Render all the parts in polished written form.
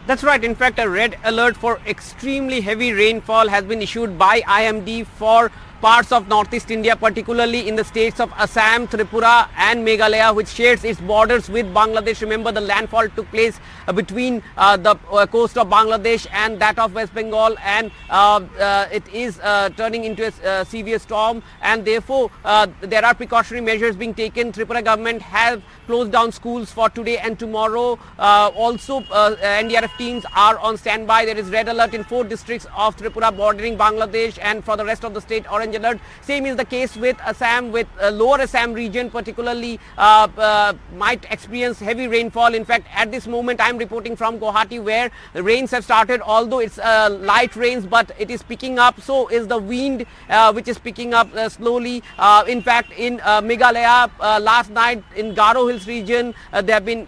That's right. In fact, a red alert for extremely heavy rainfall has been issued by IMD for parts of northeast India, particularly in the states of Assam, Tripura and Meghalaya, which shares its borders with Bangladesh. Remember, the landfall took place between the coast of Bangladesh and that of West Bengal, and it is turning into a severe storm, and therefore there are precautionary measures being taken. Tripura government has closed down schools for today and tomorrow. Also, NDRF teams are on standby. There is red alert in 4 districts of Tripura bordering Bangladesh, and for the rest of the state, orange alert. Same is the case with Assam, with lower Assam region particularly might experience heavy rainfall. In fact, at this moment I am reporting from Guwahati, where the rains have started, although it's light rains, but it is picking up. So is the wind, which is picking up slowly. In fact, in Meghalaya, last night in Garo Hills region, there have been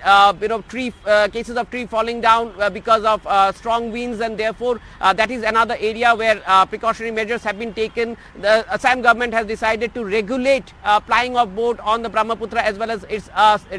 cases of tree falling down because of strong winds, and therefore that is another area where precautionary measures have been taken. The Assam government has decided to regulate plying of boat on the Brahmaputra as well as its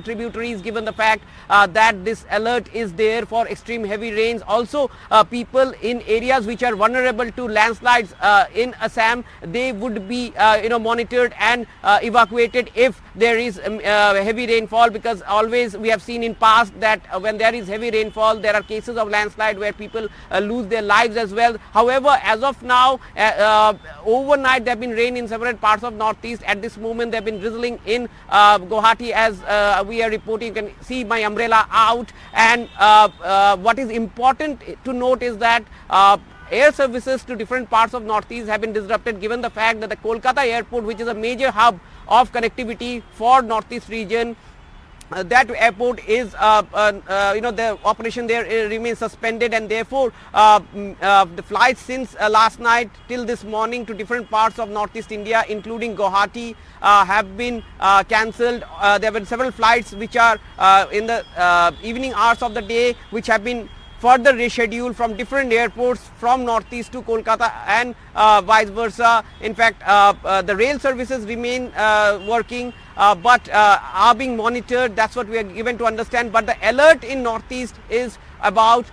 tributaries, given the fact that this alert is there for extreme heavy rains. Also, people in areas which are vulnerable to landslides in Assam, they would be monitored and evacuated if there is heavy rainfall, because always we have seen in past that when there is heavy rainfall, there are cases of landslide where people lose their lives as well. However, as of now, overnight there have been rain in several parts of northeast. At this moment there have been drizzling in Guwahati, as we are reporting. You can see my umbrella out, and what is important to note is that air services to different parts of northeast have been disrupted, given the fact that the Kolkata airport, which is a major hub of connectivity for northeast region, that airport is the operation there remains suspended, and therefore the flights since last night till this morning to different parts of northeast India, including Guwahati, have been cancelled. There have been several flights which are in the evening hours of the day, which have been further rescheduled from different airports from northeast to Kolkata and vice versa. In fact, the rail services remain working, but are being monitored. That's what we are given to understand. But the alert in northeast is about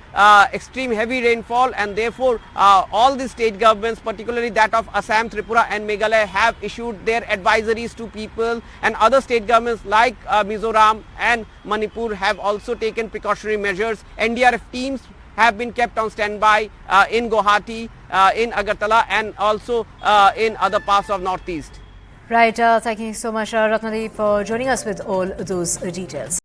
extreme heavy rainfall, and therefore all the state governments, particularly that of Assam, Tripura and Meghalaya, have issued their advisories to people, and other state governments like Mizoram and Manipur have also taken precautionary measures. NDRF teams have been kept on standby in Guwahati, in Agartala, and also in other parts of northeast. Right, thank you so much, Ratnadeep, for joining us with all those details.